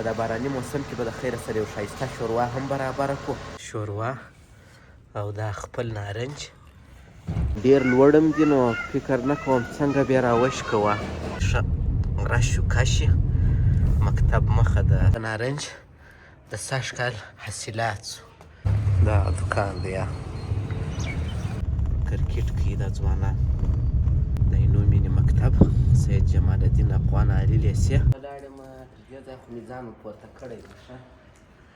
په دا باراني موسم کې به د خیره سره یو ښایسته شوروا هم برابره کړو. شوروا او دا خپل نارنج ډېر لوړم دي نو فکر نه کوم څنګه بیا راوشکوه. ښه رش و کش مکتب مخه د نارنج د سږ کال حاصلات سو. دا دکان دی کرکټ کوي دا ځوانان. د اینو مینې مکتب سید جمال الدین افغان عالي لیسې ولاړم. تر دې ځایه خو مې ځان پورته کړی دی ښه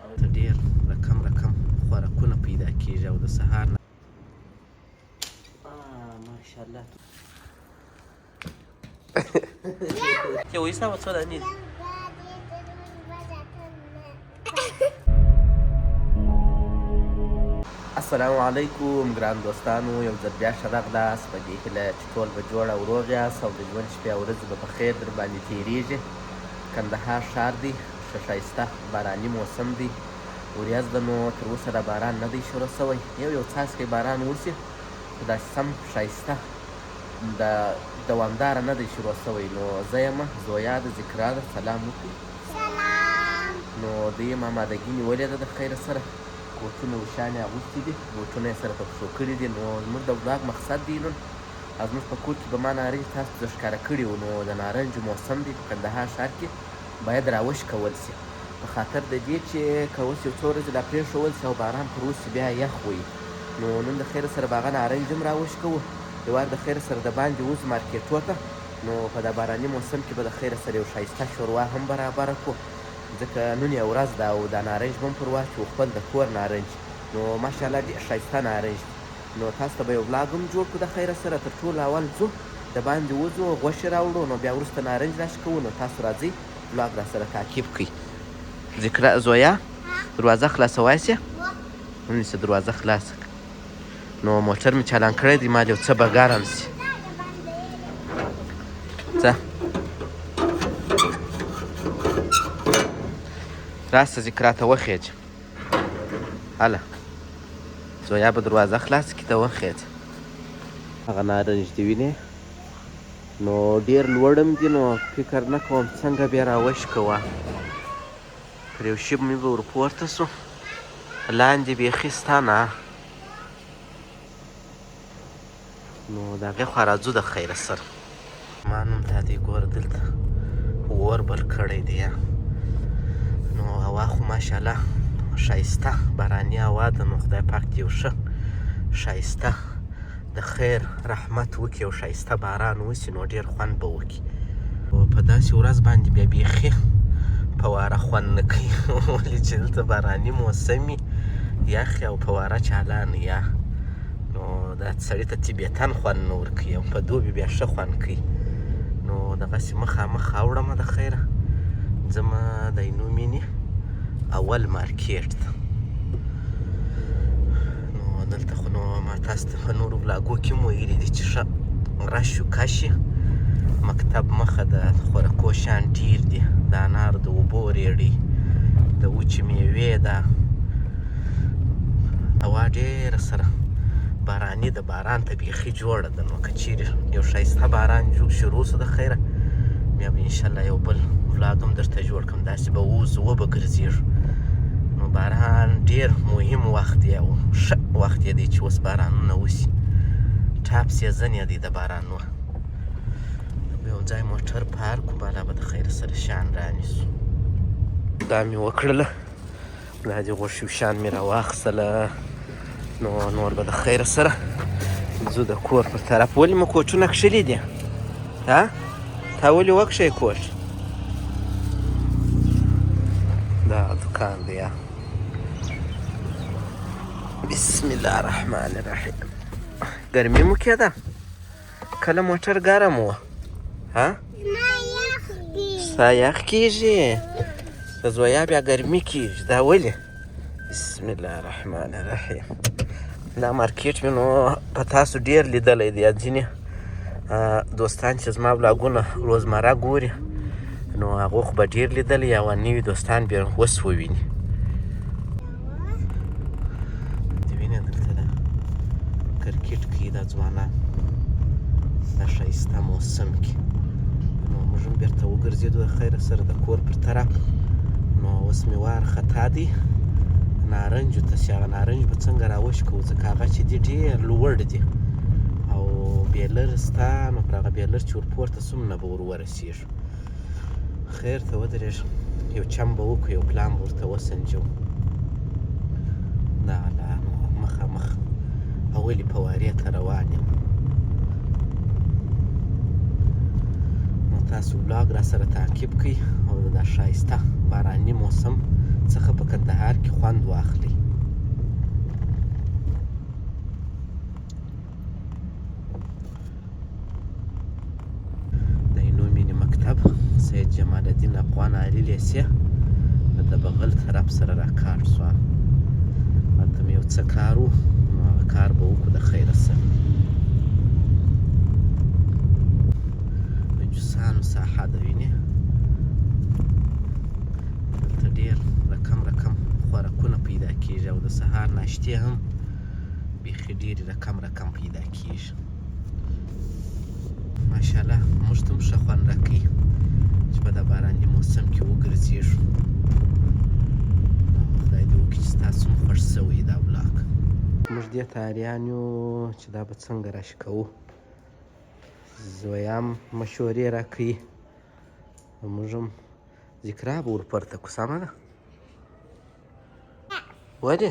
او ډېر رقم خوراکونه پیدا کېږي او د سهار نه ماشاءالله یو حسابه څو دانې دي. السلام علیکم ګران دوستانو، یو ځل بیا ښه راغلاست په دې هیله چې ټول به جوړ او روغ یاست او د ژوند شپې او ورځې به په خیر در باندې تېرېږي. کندهار ښار دی، ښه ښایسته باراني موسم دی. وریځ ده نو تر اوسه دا باران نه دی شروع سوی. یو څاڅکی باران وسي خو داسې سم ښایسته د دوامداره نه دی شروع سوی. نو زه یمه زویا د ذکرا ده. سلام وکړو. نو دوی یې مامادګي نیولې ده د خیره سره. کوټونه وشانې اغوستي دي، بوټونه یې سره په پښو کړي دي. نو زموږ د ولاګ مقصد دی نن او زموږ په کور کې به ما نارنج تاسو ته ښکاره کړي وو. نو د نارنجو موسم دی په کندهار ښار کې، باید راوشکول سي په خاطر د دې چې که اوس یو څو ورځې لا پرېښول سي او باران پر وسي بیا یخ وي. نو نن د خیره سره به هغه نارنج هم راوشکوو. یو وار د خیره سره د باندې وځو مارکېټو ته. نو په دا باراني موسم کې به د خیره سره یو ښایسته شوروا هم برابره کړو، ځکه نن یې ورځ ده او دا نارنج به هم پر واچوو، خپل د کور نارنج. نو ماشاءالله ډېر ښایسته نارنج دی. نو تاسو ته به یو ولاګ هم جوړ کړو د خیره سره. تر ټولو اول ځو د باندې وځو، غوښې راوړو، نو بیا وروسته نارنج راشکوو. نو تاسو راځئ ولاګ را سره تعقیب کړئ. ذکرا زویا دروازه خلاصوای سې؟ ونیسه دروازه خلاصه. نو موټر مې چالان کړی دی، مال یو څه به ګرم سي. ځه راسه ذکرا ته وخېجه. هله زویا به دروازه خلاصه کړي ته وخېجه. هغه نارنج دې وینې نو ډېر لوړم دي نو فکر نه کوم څنګه بیا راوشکوه. پر یو شي مې به ورپورته سو، لاندې بیخي ستا نه. نو د هغې خوا راځو د خیره سره. ما نوم دا دی ګوره دلته اور بل کړی دی. نو هوا خو ماشاءالله ښایسته باراني هوا ده. نو خدای پاک دې یو ښه ښایسته د خیر رحمت وکړي، یو ښایسته باران وسي نو ډېر خوند به وکړي. په داسې ورځ باندې بیا بیخي فواره خوند نه کوي ولې چې دلته باراني موسم وي، یخ او فواره چالان یا نو دا سړي ته طبیعتاً خوند نه ورکوي او په دوبي بیا ښه خوند کوي. نو دغسې مخامخ اوړمه د خیره ځمه د اینو مینې اول مارکېټ ته. نو دلته خو نو ما تاسو ته په نورو ولاګو کې هم ویلي دي چې ښه رش و کش مکتب مخه د خوراکو شیان ډېر دي. د انار د اوبو ریړۍ، د وچې میوې ده. هوا ډېره سره باراني د باران ته بیخي جوړه ده. نو که چیرې یو ښایسته باران شروع سو د خیره بیا به انشاءالله یو بل ولاګ هم درته جوړ کړم. داسې به ووځو وبه ګرځېږو. نو باران ډېر مهم وخت دی او ښه وخت یې دی چې اوس بارانونه وسي. ټاپ سیزن یې دی د بارانو. یو ځای موټر پارک کړو، بالا به د خیره سره شیان رانیسو. دا مې وکړله، دا دې غوښې شیان مې راواخیستله. نو نور به د خیره سره ځو د کور پر طرف. ولې مو کوچونه کښلي دي؟ ها تا ولې وکښی کوټ؟ دا دکان دی. بسم الله الرحمن الرحیم. ګرمي مو کېده؟ کله موټر ګرم و؟ ها ستا یخ کېږي؟ د زویا بیا ګرمي کېږي. دا ولې؟ بسم الله الرحمن الرحیم. دا مارکېټ مې نو په تاسو ډېر لیدلی دی. ځینې دوستان چې زما ولاګونه روزمره ګوري نو هغو خو به ډېر لیدلی، او نوي دوستان بیا اوس وویني. د وینې دلته دا کرکټ کوي دا ځوانان دا ښایسته موسم کې. نو موږ هم بېرته وګرځېدو د خیره سره د کور پر طرف. اوس مې وار خطا دی نارنجو ته چې هغه نارنج به څنګه راوشکوو ځکه هغه چې دي ډېر لوړ دي او بیلر ستا نو پر هغه بیلر چې ورپورته سوم نه به ورسېږو خیر ته ودرېږه یو چم به وکړو یو پلان به ورته وسنجو دغه لار نو مخامخ اولې فوارې ته روان یم نو تاسو ولاګ را سره تعقیب کړئ او د دا ښایسته باراني موسم څخه په کندهار کې خوند واخلئ د عینو مینې مکتب سید جمال الدین افغان عالي لیسې د بغل طرف سره راکاږ شو هلته مې یو څه کار و نو هغه کار به وکړو د خیره سره د جوسانو ساحه ده وینې دلته ډېر رقم خوراکونه پیدا کېږي او د سهار ناشتې هم بیخي ډېرې رقم پیدا کېږي ماشاءالله موږ ته هم ښه خوند راکوي چې په دا باراني موسم کې وګرځېږو خدای دې وکړي چې ستاسو هم خوښ شوی دا ولاګ موږ دې ته حیران یو چې دا به څنګه راشي کوو زویه هم مشورې راکوي موږ هم ذکرا به ورپورته کړو سمه ده ولې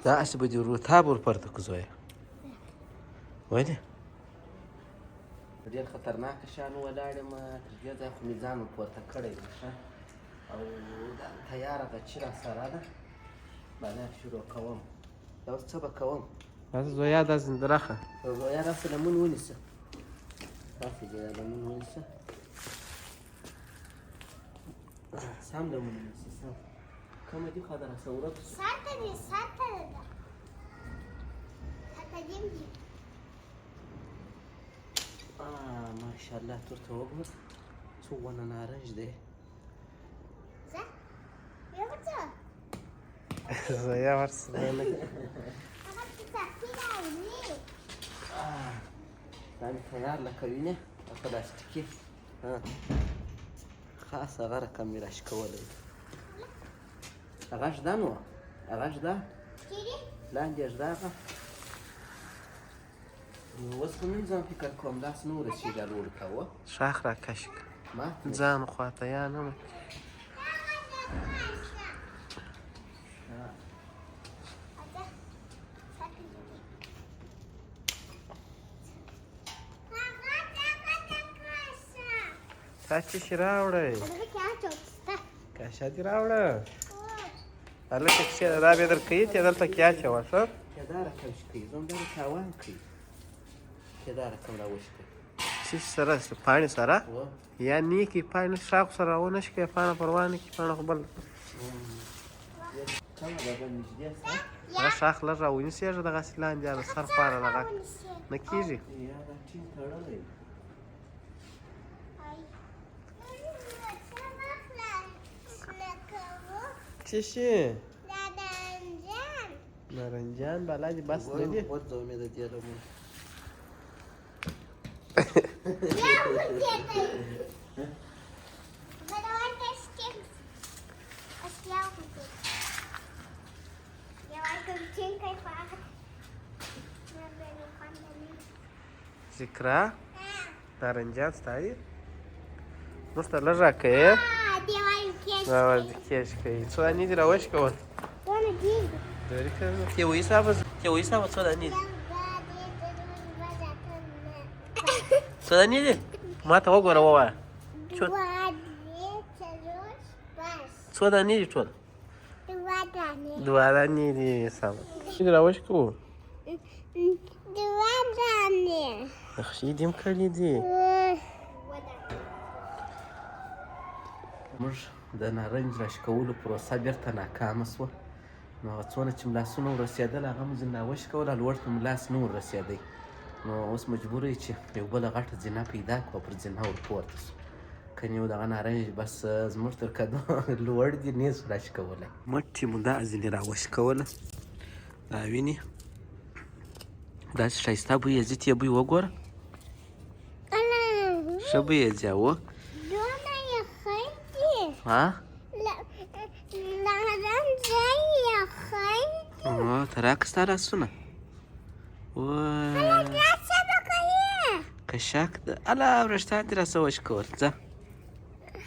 داسې به دې تا به ورپورته کړو زویه ولې ډېر خطرناکه شیان ولاړ یم تر دې ځایه خو مې ځان ورپورته کړی دی ښه او دا تیاره ده چې راسره ده باید شروع کوم دا اوس څه به کوم داسې زویا دا زندرخه زویا داسې لمون ونیسه داسې دې دا لمون ونیسه سم لمون ونیسه سم کومه دي خوا ده راسه ورک ساته ده ساته دي ماشاءالله تورته وګوره څو ونه نارنج دی زویا ورسره نه دا مې تیار لکه وینې په پلاستیکي خاص هغه رقم مې راشکولی هغه شته نو هغه شته لاندې شته هغه اوس خو نن ځان فکر کوم داسې نه ورسېږي لوړ کوه شاخ راکش کړه ځان خواته یا نه تا څه شي راوړی کاشه دې راوړه هلکه کښېنه دا بیا درکوي ته دلته کې اچوه ښه دا رقم شي کوي زه هم دا تاوان کوي چې دا رقم راوشکوي څه سره پاڼې سره یا نیکي پاڼې شاخو سره راونه شي کوي پاڼه پروا نه کړي پاڼه خو بل هغه شاخ لږ راونیسېږه دغسې لاندې هغه سر خواړه دغه نه کېږي څه شي نارنجان بالا دې بس نه دي ورځو مې د دې لمون ذکرا نارنجان ستا دي موږ ته لږ راکوې کېش کوي څو دانې دي راوشکول تیو حسابه څو دانې دي څو دانې دي ما ته وګوره ووایه څو دانې دي ټول دوه دانې دي سمه دې راوشکوو دوه دانې نقشې دې هم کړي دي موږ د نارنج راشکولو پروسه بیرته ناکامه شوه نو هغه څونه چې ملاسونه ورسېدل هغه مو ځینې راوشکول لوړ ته ملاس نه ورسېدی نو اوس مجبور یې چې یو بله غټه زینه پیدا کړو پر زینه ورپورته شو کنې یو دغه نارنج بس زموږ تر کدو لوړ دي نه یې راشکولی مټې مو دا ځینې راوشکوله دا وینې داسې ښایسته بوی یې ځي ته یې بوی وګوره ښه بوی یې ځي ها ته راکړه ستا لاسونه څه به کوې؟ که شک ده الله وریښتان دې راسه وشکول ځه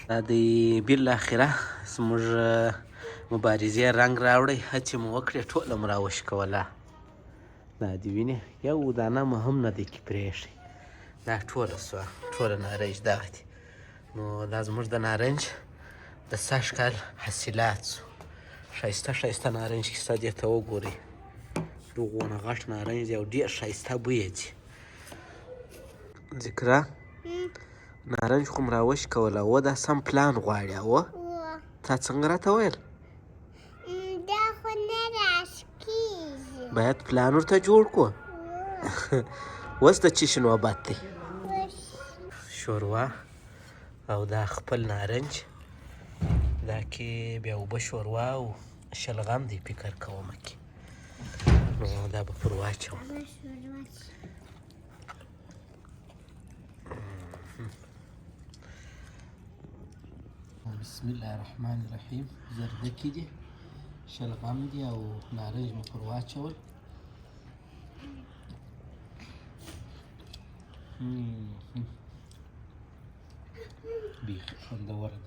دا دی بالاخره زموږ مبارزې رنګ راوړی هڅې مو وکړې ټوله مو راوشکوله دا دې وینې یو دانه مو هم نه دی کې پرېښی دا ټوله سوه ټوله نارنج دغه دي نو دا زموږ د نارنج د سږ کال حاصلات سو ښایسته ښایسته نارنج کیسه دې ته وګورئ دغونه غټ نارنج دی او ډېر ښایسته بوی یې ځي ذکره نارنج خو م راوشکوله اوه دا سم پلان غواړي اوه تا څنګه راته ویل دا خو نه راشکېږي باید پلان ورته جوړ کړو اوس د چشي نوبت دی شوروا او دا خپل نارنج دا کې بیا اوبه شوروا او شلغم دی فکر کومه کې نو دا به پر واچوم بسم الله الرحمن الرحیم زردکي دي شلغم دي او نارنج مې پر واچول بیخي خوندور دی